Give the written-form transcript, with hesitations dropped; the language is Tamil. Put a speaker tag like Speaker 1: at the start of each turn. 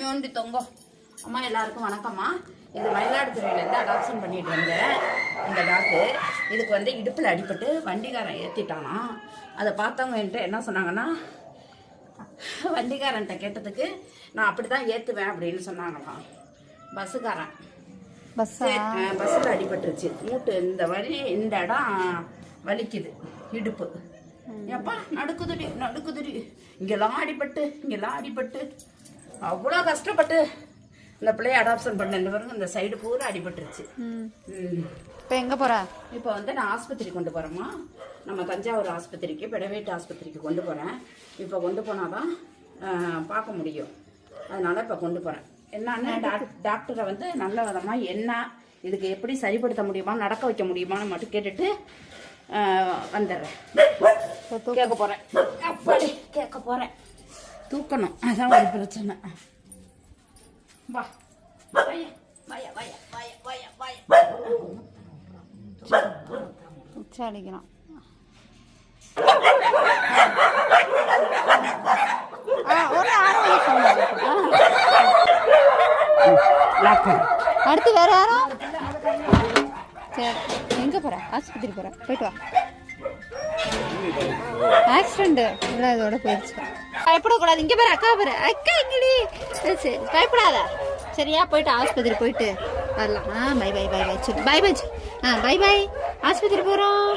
Speaker 1: ஏண்டி தொங்கோ. அம்மா எல்லாருக்கும் வணக்கம்மா. இது மயிலாடுதுறையிலேருந்து அடாப்ஷன் பண்ணிட்டு வந்தேன் இந்த டாக்கு. இதுக்கு வந்து இடுப்பில் அடிபட்டு வண்டிக்காரன் ஏற்றிட்டானா. அதை பார்த்தவங்க என்கிட்ட என்ன சொன்னாங்கன்னா, வண்டிக்காரன்ட்ட கேட்டதுக்கு நான் அப்படி தான் ஏற்றுவேன் அப்படின்னு சொன்னாங்களாம். பஸ்ஸுக்காரன் பஸ்ஸில் அடிபட்டுருச்சு. மூட்டு இந்த வலி, இந்த இடம் வலிக்குது, இடுப்பு. எப்பா நடுக்குதுடி. இங்கெல்லாம் அடிபட்டு அவ்வளோ கஷ்டப்பட்டு இந்த பிள்ளைய அடாப்ஷன் பண்ண. இந்த பாருங்க, இந்த சைடு பூரா அடிபட்டுருச்சு.
Speaker 2: இப்போ எங்கே போகிற?
Speaker 1: இப்போ வந்து நான் ஆஸ்பத்திரி கொண்டு போகிறேம்மா. நம்ம தஞ்சாவூர் ஆஸ்பத்திரிக்கு, பெடவேட் ஆஸ்பத்திரிக்கு கொண்டு போகிறேன். இப்போ கொண்டு போனால் தான் பார்க்க முடியும். அதனால் இப்போ கொண்டு போகிறேன். என்னன்னா டாக்டரை வந்து நல்ல விதமாக என்ன இதுக்கு எப்படி சரிப்படுத்த முடியுமா, நடக்க வைக்க முடியுமான்னு மட்டும் கேட்டுட்டு வந்துடுறேன். கேட்க போகிறேன். தூக்கணும், அதான் ஒரு பிரச்சனை. வா
Speaker 2: உச்சா அடிக்கணும். அடுத்து வேற யாரும்? சரி, எங்க போற? ஆஸ்பத்திரி போற, போயிட்டு வா. ஆக்சிடென்ட் இல்லை, இதோட போயிடுச்சு. பயப்படக்கூடாது. இங்கே பாரு, அக்கா பாரு, அக்கா இங்கடி. சரி, பயப்படாத சரியா? போயிட்டு ஆஸ்பத்திரி போயிட்டு வரலாம். Bye bye bye bye. சரி பை பை. Bye bye. ஆஸ்பத்திரி போகிறோம்.